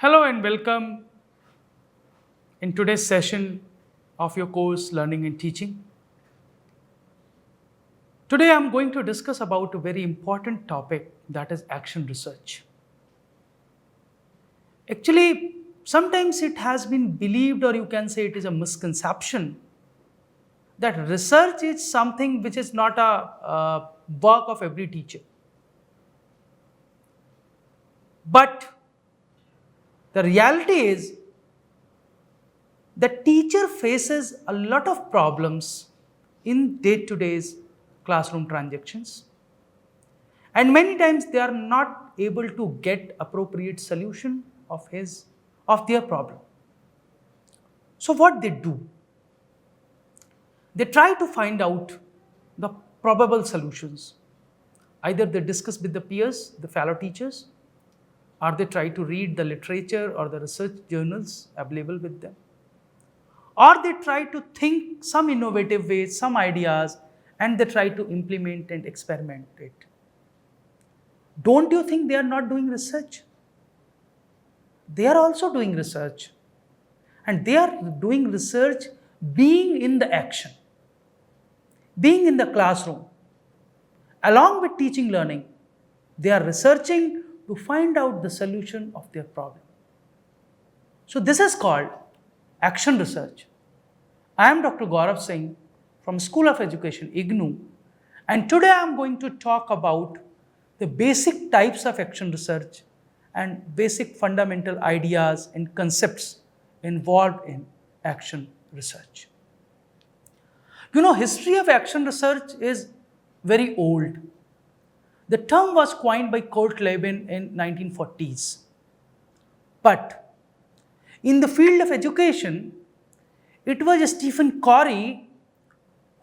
Hello and welcome in today's session of your course Learning and Teaching. Today I'm going to discuss about a very important topic, that is action research. Actually, sometimes it has been believed, or you can say it is a misconception, that research is something which is not a work of every teacher. But the reality is the teacher faces a lot of problems in day-to-day classroom transactions, and many times they are not able to get appropriate solution of their problem. So what they do, they try to find out the probable solutions. Either they discuss with the peers, the fellow teachers, or they try to read the literature or the research journals available with them, or they try to think some innovative ways, some ideas, and they try to implement and experiment it. Don't you think they are not doing research? They are also doing research, and they are doing research being in the action, being in the classroom. Along with teaching learning, they are researching to find out the solution of their problem. So this is called action research. I am Dr. Gaurav Singh from School of Education, IGNOU, and today I am going to talk about the basic types of action research and basic fundamental ideas and concepts involved in action research. You know, history of action research is very old. The term was coined by Kurt Lewin in 1940s. But in the field of education, it was Stephen Corey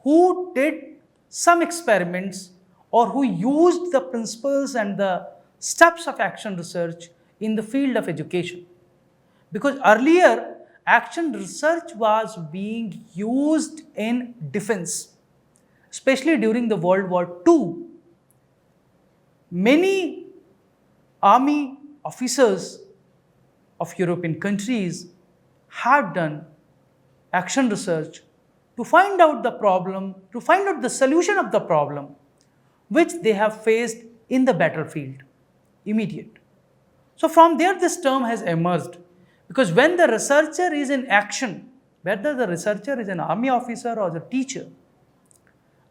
who did some experiments, or who used the principles and the steps of action research in the field of education. Because earlier, action research was being used in defense, especially during the World War II. Many army officers of European countries had done action research to find out the problem, to find out the solution of the problem which they have faced in the battlefield, immediate. So from there this term has emerged, because when the researcher is in action, whether the researcher is an army officer or a teacher,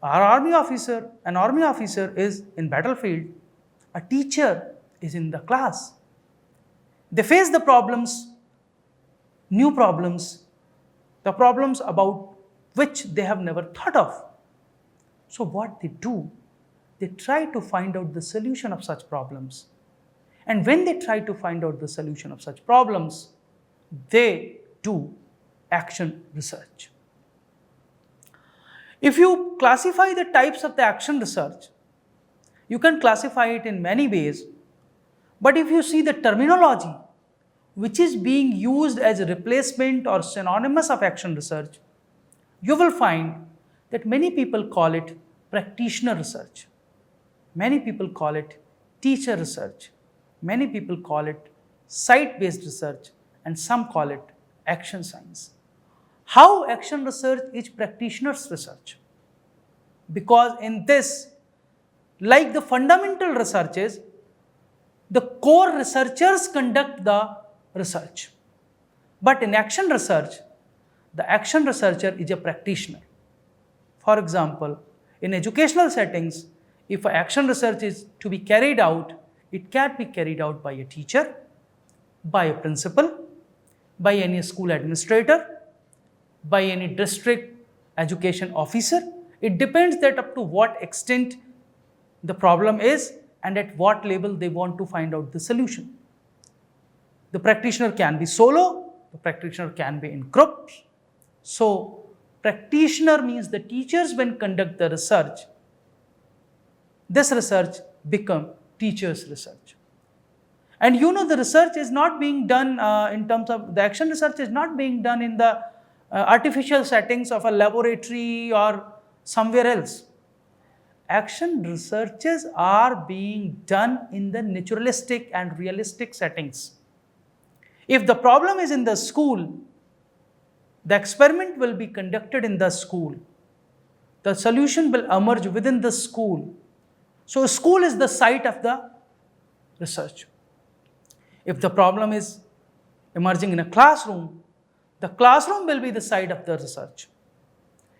an army officer is in battlefield, a teacher is in the class. They face the problems, new problems, the problems about which they have never thought of. So what they do, they try to find out the solution of such problems. And when they try to find out the solution of such problems, they do action research. If you classify the types of the action research, you can classify it in many ways. But if you see the terminology which is being used as a replacement or synonymous of action research, you will find that many people call it practitioner research. Many people call it teacher research. Many people call it site-based research, and some call it action science. How action research is practitioner's research? Because in this, like the fundamental researches, the core researchers conduct the research. But in action research, the action researcher is a practitioner. For example, in educational settings, if action research is to be carried out, it can be carried out by a teacher, by a principal, by any school administrator, by any district education officer. It depends that up to what extent the problem is and at what level they want to find out the solution. The practitioner can be solo, the practitioner can be in groups. So practitioner means the teachers when conduct the research, this research become teachers' research. And you know, the research is not being done in terms of, the action research is not being done in the artificial settings of a laboratory or somewhere else. Action researches are being done in the naturalistic and realistic settings. If the problem is in the school, the experiment will be conducted in the school. The solution will emerge within the school. So school is the site of the research. If the problem is emerging in a classroom, the classroom will be the site of the research.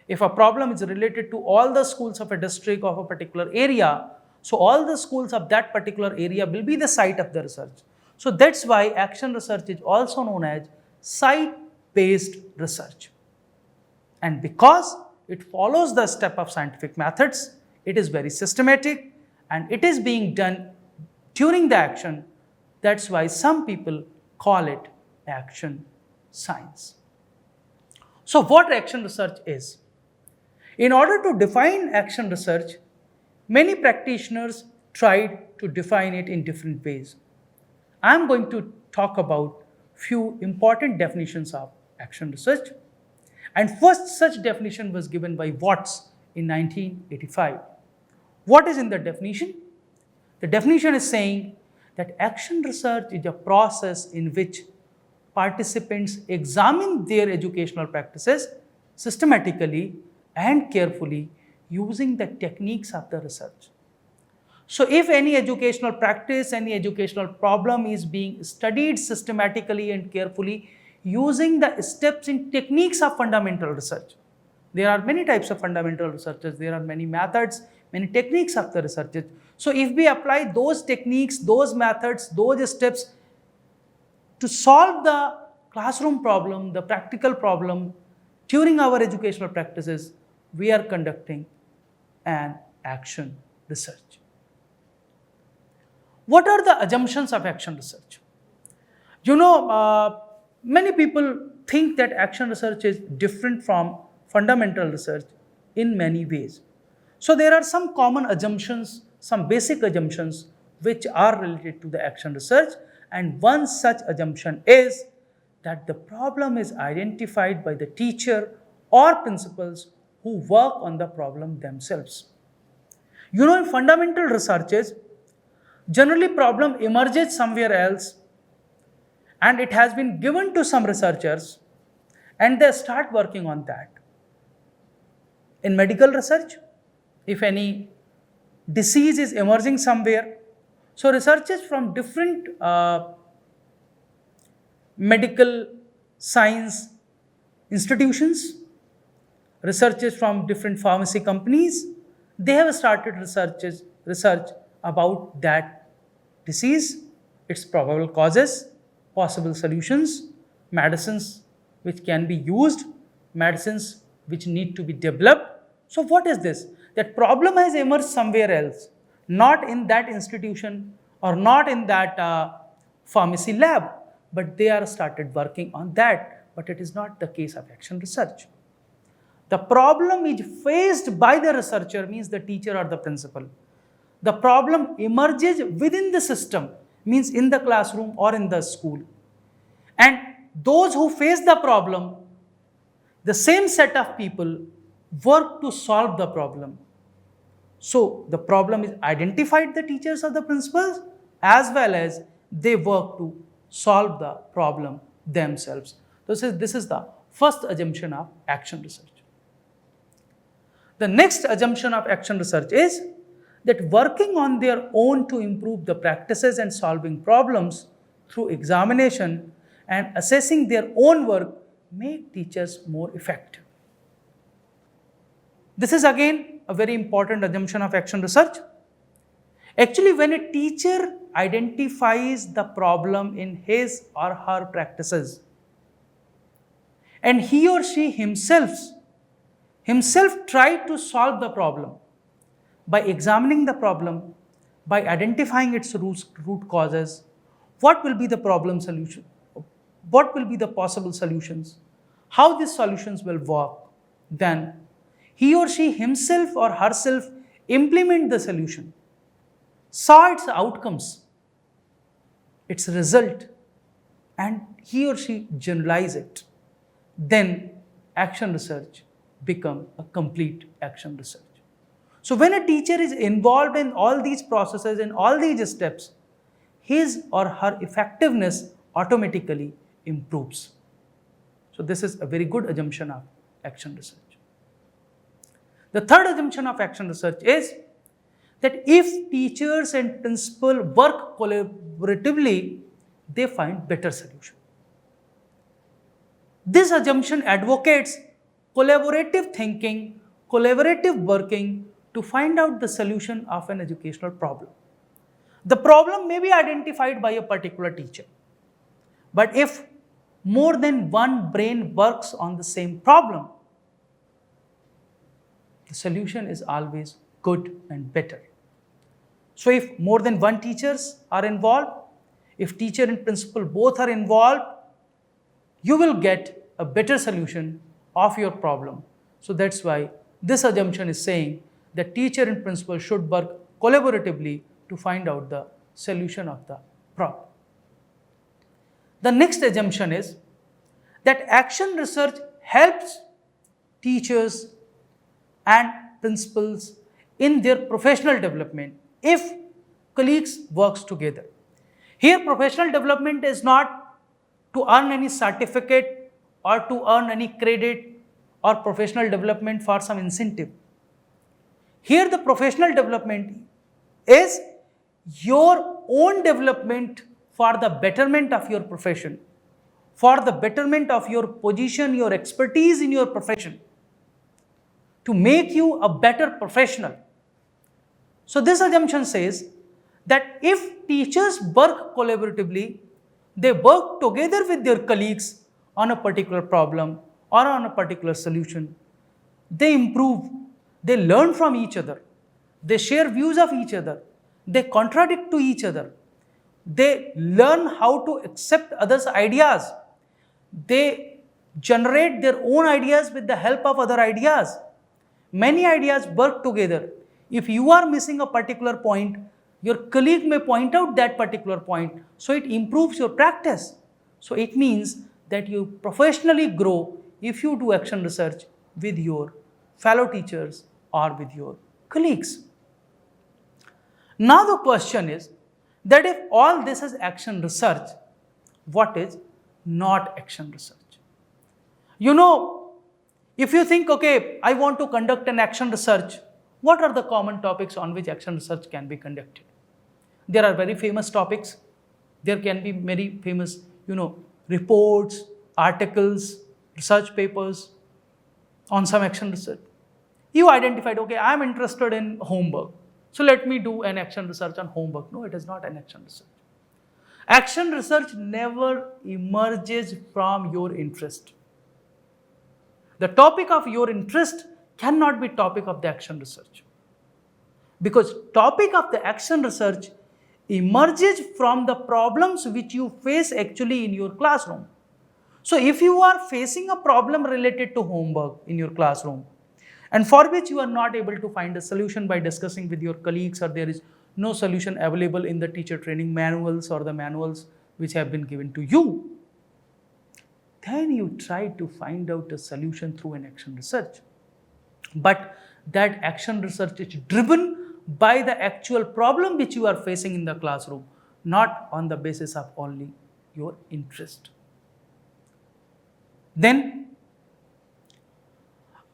If a problem is related to all the schools of a district of a particular area, so all the schools of that particular area will be the site of the research. So that's why action research is also known as site-based research. And because it follows the step of scientific methods, it is very systematic and it is being done during the action. That's why some people call it action science. So what action research is? In order to define action research, many practitioners tried to define it in different ways. I am going to talk about few important definitions of action research. And first such definition was given by Watts in 1985. What is in the definition? The definition is saying that action research is a process in which participants examine their educational practices systematically and carefully using the techniques of the research. So if any educational practice, any educational problem is being studied systematically and carefully using the steps and techniques of fundamental research. There are many types of fundamental researches, there are many methods, many techniques of the researches. So if we apply those techniques, those methods, those steps to solve the classroom problem, the practical problem during our educational practices, we are conducting an action research. What are the assumptions of action research? Many people think that action research is different from fundamental research in many ways. So there are some common assumptions, some basic assumptions which are related to the action research, and one such assumption is that the problem is identified by the teacher or principals who work on the problem themselves. In fundamental researches, generally problem emerges somewhere else and it has been given to some researchers and they start working on that. In medical research, if any disease is emerging somewhere, so researchers from different medical science institutions, researchers from different pharmacy companies, they have started research about that disease, its probable causes, possible solutions, medicines which can be used, medicines which need to be developed. So what is this? That problem has emerged somewhere else, not in that institution or not in that pharmacy lab, but they are started working on that, but it is not the case of action research. The problem is faced by the researcher, means the teacher or the principal. The problem emerges within the system, means in the classroom or in the school. And those who face the problem, the same set of people work to solve the problem. So the problem is identified the teachers or the principals, as well as they work to solve the problem themselves. This is the first assumption of action research. The next assumption of action research is that working on their own to improve the practices and solving problems through examination and assessing their own work make teachers more effective. This is again a very important assumption of action research. Actually, when a teacher identifies the problem in his or her practices and he or she himself try to solve the problem by examining the problem, by identifying its root causes, what will be the problem solution? What will be the possible solutions? How these solutions will work? Then he or she himself or herself implement the solution, saw its outcomes, its result, and he or she generalize it. Then action research become a complete action research. So when a teacher is involved in all these processes and all these steps, his or her effectiveness automatically improves. So this is a very good assumption of action research. The third assumption of action research is that if teachers and principal work collaboratively, they find better solution. This assumption advocates collaborative thinking, collaborative working to find out the solution of an educational problem. The problem may be identified by a particular teacher, but if more than one brain works on the same problem, the solution is always good and better. So if more than one teachers are involved, if teacher and principal both are involved, you will get a better solution of your problem. So that's why this assumption is saying that teacher and principal should work collaboratively to find out the solution of the problem. The next assumption is that action research helps teachers and principals in their professional development if colleagues works together. Here professional development is not to earn any certificate or to earn any credit or professional development for some incentive. Here the professional development is your own development for the betterment of your profession, for the betterment of your position, your expertise in your profession, to make you a better professional. So this assumption says that if teachers work collaboratively, they work together with their colleagues on a particular problem or on a particular solution, they improve, they learn from each other, they share views of each other, they contradict to each other, they learn how to accept others' ideas, they generate their own ideas with the help of other ideas. Many ideas work together. If you are missing a particular point, your colleague may point out that particular point, so it improves your practice. So it means that you professionally grow if you do action research with your fellow teachers or with your colleagues. Now the question is that if all this is action research, what is not action research? You know, if you think, okay, I want to conduct an action research, what are the common topics on which action research can be conducted? There are very famous topics. There can be very famous, reports, articles, research papers on some action research. You identified, okay, I am interested in homework. So let me do an action research on homework. No, it is not an action research. Action research never emerges from your interest. The topic of your interest cannot be topic of the action research, because topic of the action research emerges from the problems which you face actually in your classroom. So if you are facing a problem related to homework in your classroom and for which you are not able to find a solution by discussing with your colleagues, or there is no solution available in the teacher training manuals or the manuals which have been given to you, then you try to find out a solution through an action research. But that action research is driven by the actual problem which you are facing in the classroom, not on the basis of only your interest. Then,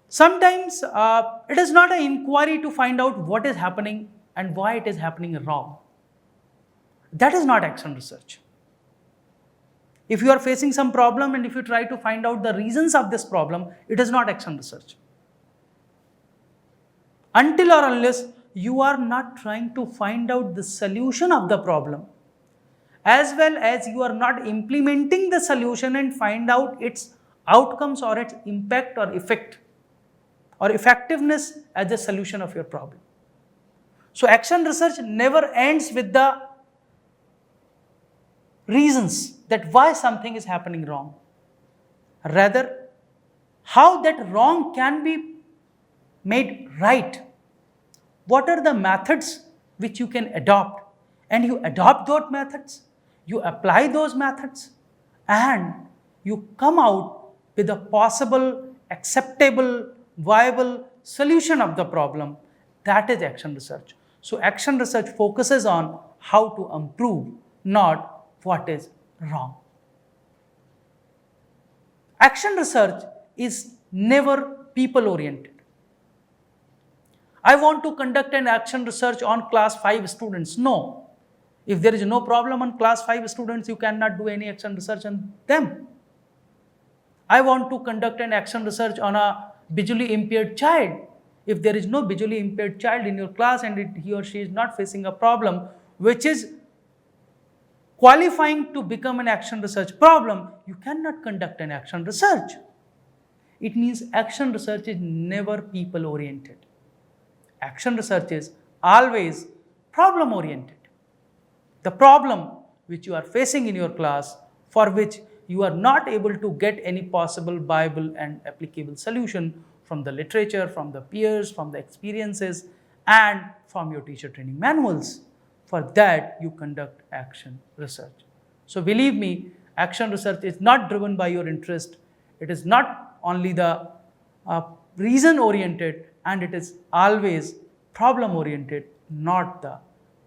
sometimes it is not an inquiry to find out what is happening and why it is happening wrong. That is not action research. If you are facing some problem and if you try to find out the reasons of this problem, it is not action research. Until or unless you are not trying to find out the solution of the problem, as well as you are not implementing the solution and find out its outcomes or its impact or effect or effectiveness as a solution of your problem. So action research never ends with the reasons that why something is happening wrong. Rather, how that wrong can be made right. What are the methods which you can adopt? And you adopt those methods, you apply those methods, and you come out with a possible, acceptable, viable solution of the problem. That is action research. So action research focuses on how to improve, not what is wrong. Action research is never people oriented. I want to conduct an action research on class 5 students. No. If there is no problem on class 5 students, you cannot do any action research on them. I want to conduct an action research on a visually impaired child. If there is no visually impaired child in your class and he or she is not facing a problem which is qualifying to become an action research problem, you cannot conduct an action research. It means action research is never people oriented. Action research is always problem oriented. The problem which you are facing in your class, for which you are not able to get any possible viable and applicable solution from the literature, from the peers, from the experiences, and from your teacher training manuals. For that, you conduct action research. So believe me, action research is not driven by your interest. It is not only the reason oriented, and it is always problem oriented, not the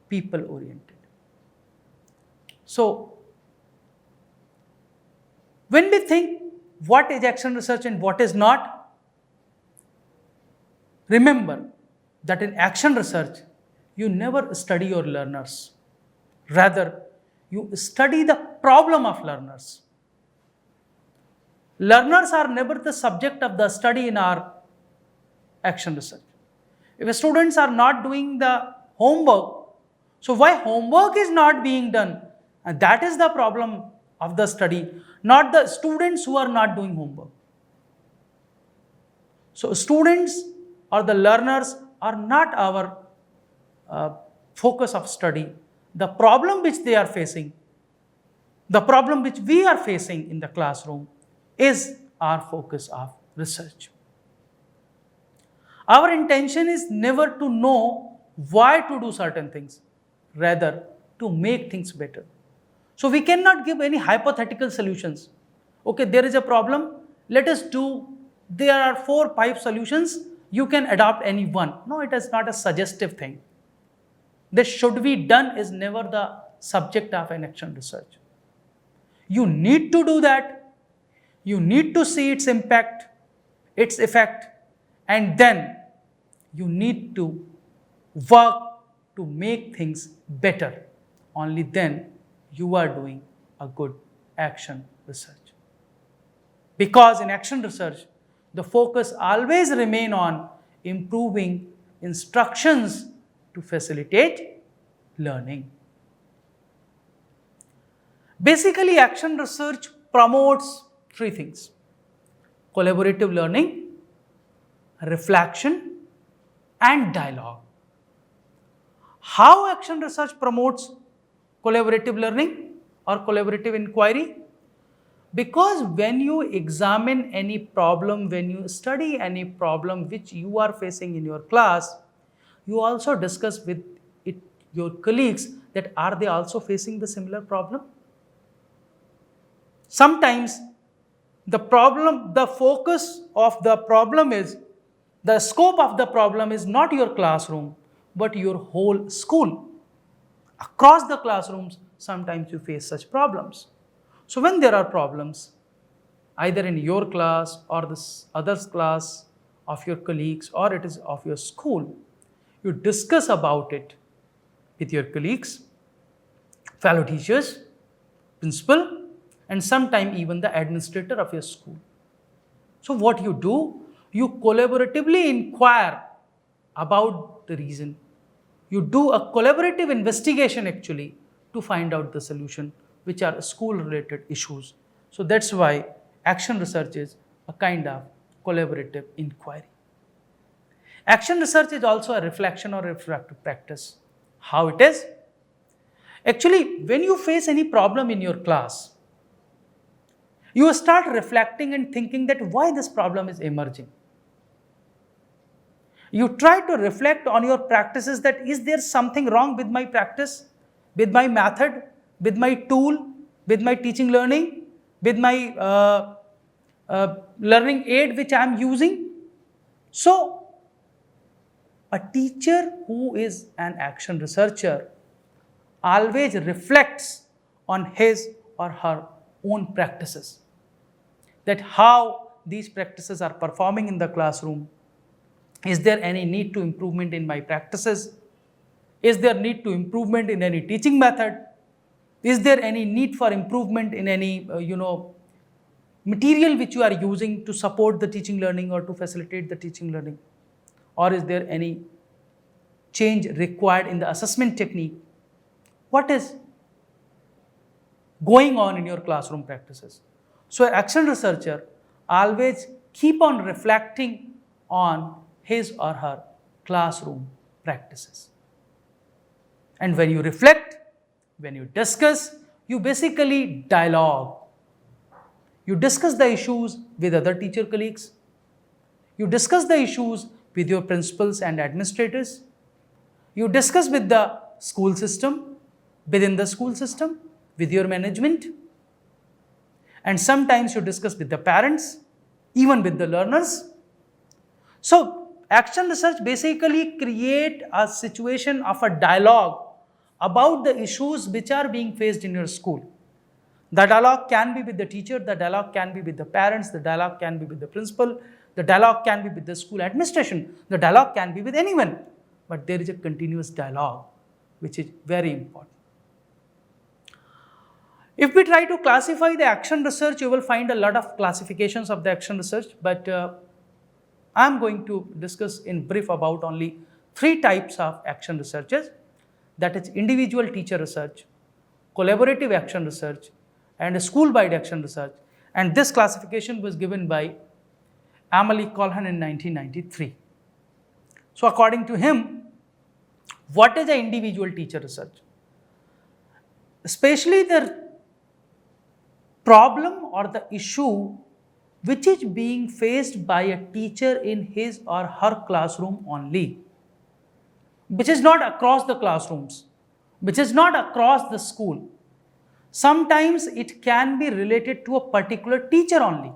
people oriented. So when we think what is action research and what is not, remember that in action research, you never study your learners. Rather, you study the problem of learners. Learners are never the subject of the study in our action research. If students are not doing the homework, so why homework is not being done? And that is the problem of the study, not the students who are not doing homework. So students or the learners are not our focus of study. The problem which they are facing, the problem which we are facing in the classroom is our focus of research. Our intention is never to know why to do certain things, rather to make things better. So we cannot give any hypothetical solutions. Okay, there is a problem, let us do, there are 4 or 5 solutions, you can adopt any one. No, it is not a suggestive thing. This should be done is never the subject of an action research. You need to do that, you need to see its impact, its effect, and then you need to work to make things better. Only then you are doing a good action research. Because in action research, the focus always remain on improving instructions to facilitate learning. Basically, action research promotes 3 things: collaborative learning, reflection, and dialogue. How action research promotes collaborative learning or collaborative inquiry? Because when you examine any problem, when you study any problem which you are facing in your class, you also discuss with your colleagues that are they also facing the similar problem? Sometimes the focus of the problem is, the scope of the problem is not your classroom, but your whole school. Across the classrooms, sometimes you face such problems. So when there are problems, either in your class or the other's class of your colleagues, or it is of your school, you discuss about it with your colleagues, fellow teachers, principal, and sometimes even the administrator of your school. So what you do, you collaboratively inquire about the reason. You do a collaborative investigation actually to find out the solution, which are school related issues. So that's why action research is a kind of collaborative inquiry. Action research is also a reflection or reflective practice. How it is? Actually, when you face any problem in your class, you start reflecting and thinking that why this problem is emerging. You try to reflect on your practices, that is there something wrong with my practice, with my method, with my tool, with my teaching learning, with my learning aid which I am using. So a teacher who is an action researcher always reflects on his or her own practices. that how these practices are performing in the classroom. Is there any need to improvement in my practices? Is there need to improvement in any teaching method? Is there any need for improvement in any material which you are using to support the teaching learning or to facilitate the teaching learning? Or is there any change required in the assessment technique? What is going on in your classroom practices? So an action researcher always keep on reflecting on his or her classroom practices. And when you reflect, when you discuss, you basically dialogue. You discuss the issues with other teacher colleagues. You discuss the issues with your principals and administrators. You discuss with the school system, within the school system, with your management. And sometimes you discuss with the parents, even with the learners. So action research basically create a situation of a dialogue about the issues which are being faced in your school. The dialogue can be with the teacher, the dialogue can be with the parents, the dialogue can be with the principal, the dialogue can be with the school administration, the dialogue can be with anyone. But there is a continuous dialogue which is very important. If we try to classify the action research, you will find a lot of classifications of the action research, but I am going to discuss in brief about only 3 types of action researches, that is individual teacher research, collaborative action research, and school-wide action research. And this classification was given by Amalie Colhan in 1993. So according to him, what is an individual teacher research? Especially the problem or the issue which is being faced by a teacher in his or her classroom only, which is not across the classrooms, which is not across the school. Sometimes it can be related to a particular teacher only,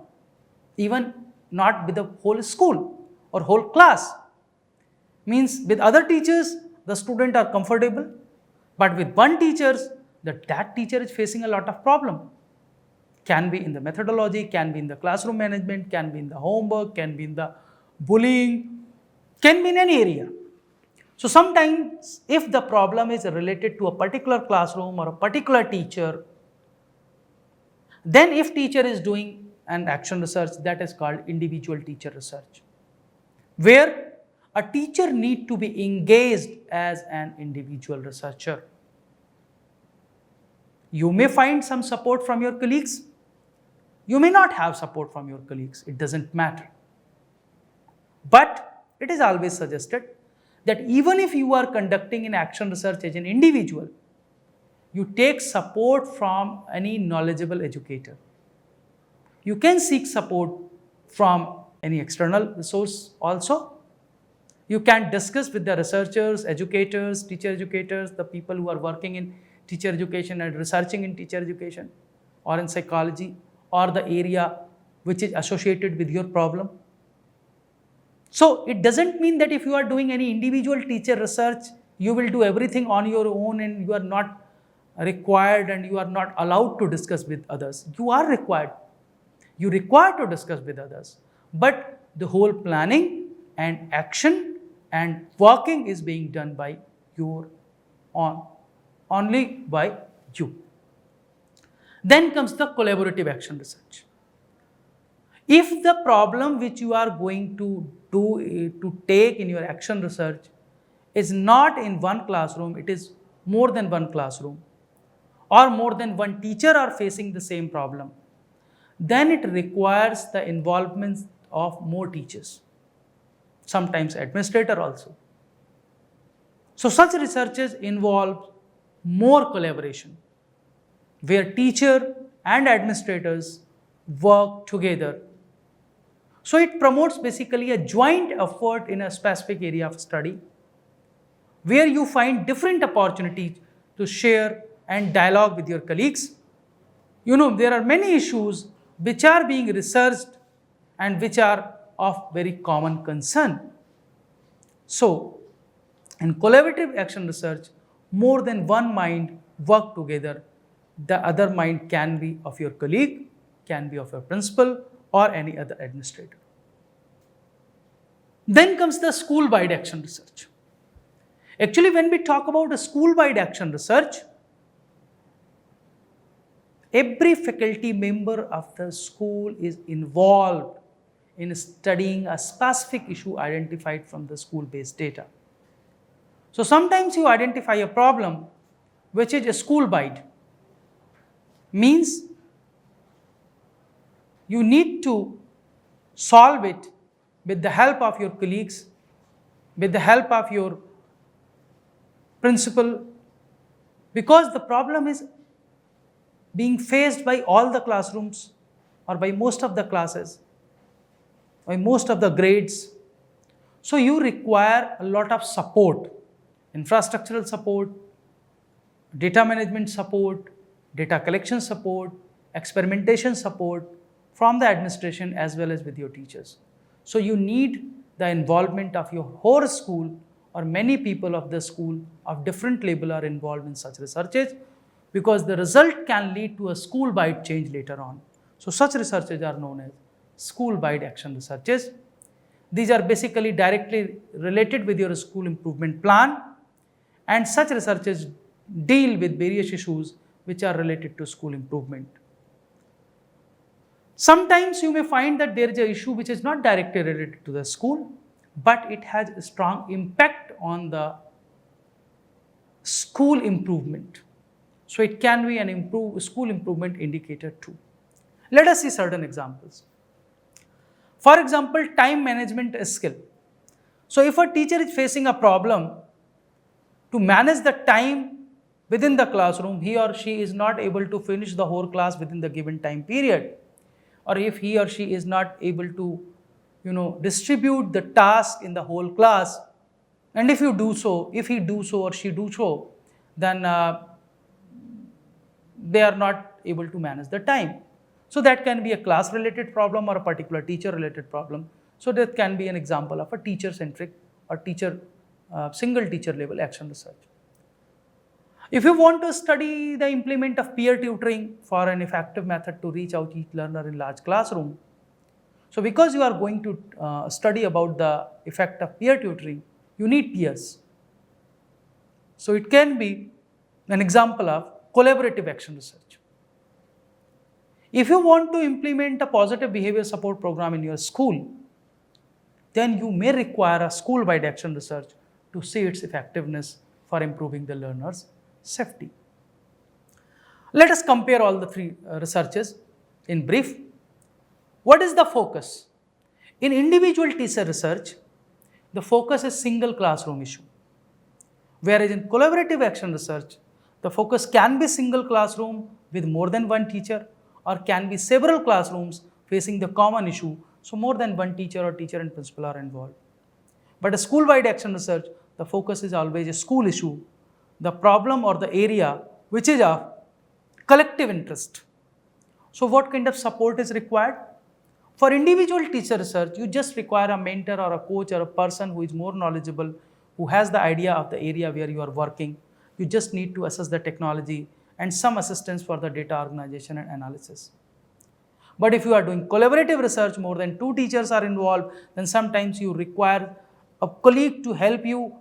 even not with the whole school or whole class. Means with other teachers, the students are comfortable, but with one teacher, that teacher is facing a lot of problem. Can be in the methodology, can be in the classroom management, can be in the homework, can be in the bullying, can be in any area. So sometimes if the problem is related to a particular classroom or a particular teacher, then if teacher is doing an action research, that is called individual teacher research, where a teacher need to be engaged as an individual researcher. You may find some support from your colleagues. You may not have support from your colleagues. It doesn't matter. But it is always suggested that even if you are conducting an action research as an individual, you take support from any knowledgeable educator. You can seek support from any external resource also. You can discuss with the researchers, educators, teacher educators, the people who are working in teacher education and researching in teacher education or in psychology or the area which is associated with your problem. So it doesn't mean that if you are doing any individual teacher research, you will do everything on your own and you are not required and you are not allowed to discuss with others. You are required. You require to discuss with others. But the whole planning and action and working is being done by only by you. Then comes the collaborative action research. If the problem which you are going to take in your action research is not in one classroom, it is more than one classroom, or more than one teacher are facing the same problem, then it requires the involvement of more teachers, sometimes administrator also. So such researches involve more collaboration, where teacher and administrators work together. So it promotes basically a joint effort in a specific area of study, where you find different opportunities to share and dialogue with your colleagues. There are many issues which are being researched and which are of very common concern. So in collaborative action research, more than one mind work together. The other mind can be of your colleague, can be of your principal, or any other administrator. Then comes the school-wide action research. Actually, when we talk about a school-wide action research, every faculty member of the school is involved in studying a specific issue identified from the school-based data. So sometimes you identify a problem which is a school-wide, means you need to solve it with the help of your colleagues, with the help of your principal, because the problem is being faced by all the classrooms or by most of the classes, by most of the grades. So you require a lot of support, infrastructural support, data management support, data collection support, experimentation support from the administration as well as with your teachers. So you need the involvement of your whole school, or many people of the school of different level are involved in such researches, because the result can lead to a school-wide change later on. So such researches are known as school-wide action researches. These are basically directly related with your school improvement plan, and such researches deal with various issues which are related to school improvement. Sometimes you may find that there is an issue which is not directly related to the school, but it has a strong impact on the school improvement. So it can be an school improvement indicator too. Let us see certain examples. For example, time management skill. So if a teacher is facing a problem to manage the time within the classroom, he or she is not able to finish the whole class within the given time period, or if he or she is not able to distribute the task in the whole class, and if he do so or she do so, then they are not able to manage the time. So that can be a class related problem or a particular teacher related problem. So that can be an example of a teacher centric or single teacher level action research. If you want to study the implement of peer tutoring for an effective method to reach out each learner in large classroom, so because you are going to study about the effect of peer tutoring, you need peers. So it can be an example of collaborative action research. If you want to implement a positive behavior support program in your school, then you may require a school-wide action research to see its effectiveness for improving the learner's safety. Let us compare all the three researches in brief. What is the focus? In individual teacher research, the focus is single classroom issue. Whereas in collaborative action research, the focus can be single classroom with more than one teacher, or can be several classrooms facing the common issue, so more than one teacher or teacher and principal are involved. But a school-wide action research, the focus is always a school issue, the problem or the area which is of collective interest. So what kind of support is required? For individual teacher research, you just require a mentor or a coach or a person who is more knowledgeable, who has the idea of the area where you are working. You just need to assess the technology and some assistance for the data organization and analysis. But if you are doing collaborative research, more than 2 teachers are involved, then sometimes you require a colleague to help you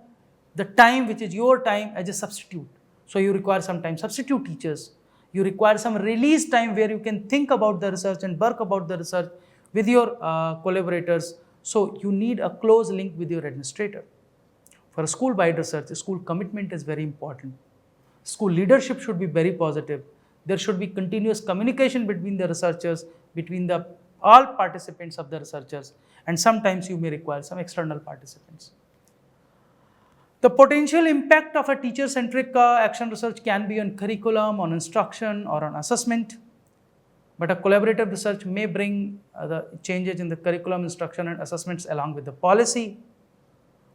the time which is your time as a substitute. So you require sometimes substitute teachers. You require some release time where you can think about the research and work about the research with your collaborators. So you need a close link with your administrator. For a school-wide research, school commitment is very important. School leadership should be very positive. There should be continuous communication between the researchers, between all participants of the researchers, and sometimes you may require some external participants. The potential impact of a teacher-centric action research can be on curriculum, on instruction, or on assessment. But a collaborative research may bring the changes in the curriculum, instruction, and assessments along with the policy.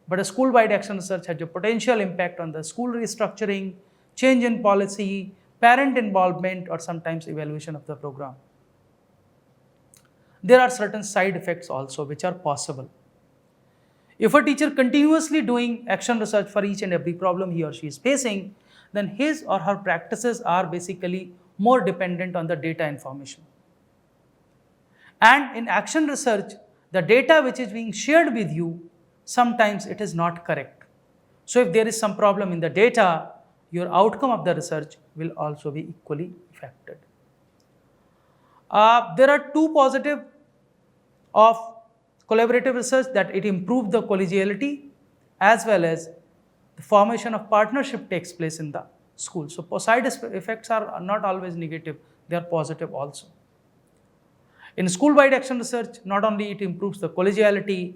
But a school-wide action research has a potential impact on the school restructuring, change in policy, parent involvement, or sometimes evaluation of the program. There are certain side effects also which are possible. If a teacher continuously doing action research for each and every problem he or she is facing, then his or her practices are basically more dependent on the data information. And in action research, the data which is being shared with you, sometimes it is not correct. So if there is some problem in the data, your outcome of the research will also be equally affected. There are two positive of collaborative research, that it improves the collegiality, as well as the formation of partnership takes place in the school. So side effects are not always negative, they are positive also. In school-wide action research, not only it improves the collegiality,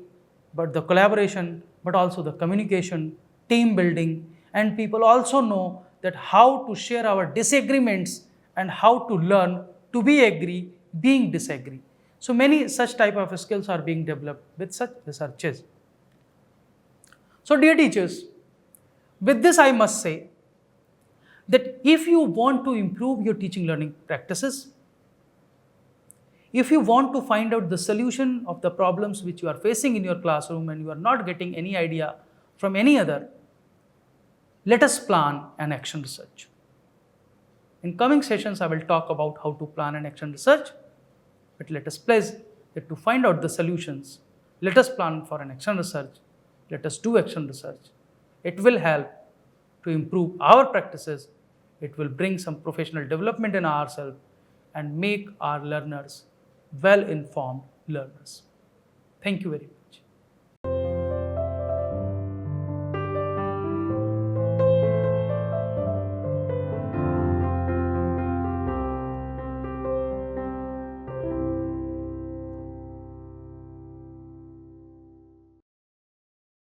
but the collaboration, but also the communication, team building, and people also know that how to share our disagreements and how to learn to be agree, being disagree. So many such type of skills are being developed with such researches. So dear teachers, with this I must say that if you want to improve your teaching learning practices, if you want to find out the solution of the problems which you are facing in your classroom and you are not getting any idea from any other, let us plan an action research. In coming sessions, I will talk about how to plan an action research, but let us pledge that to find out the solutions, let us plan for an action research, let us do action research. It will help to improve our practices, it will bring some professional development in ourselves and make our learners well-informed learners. Thank you very much.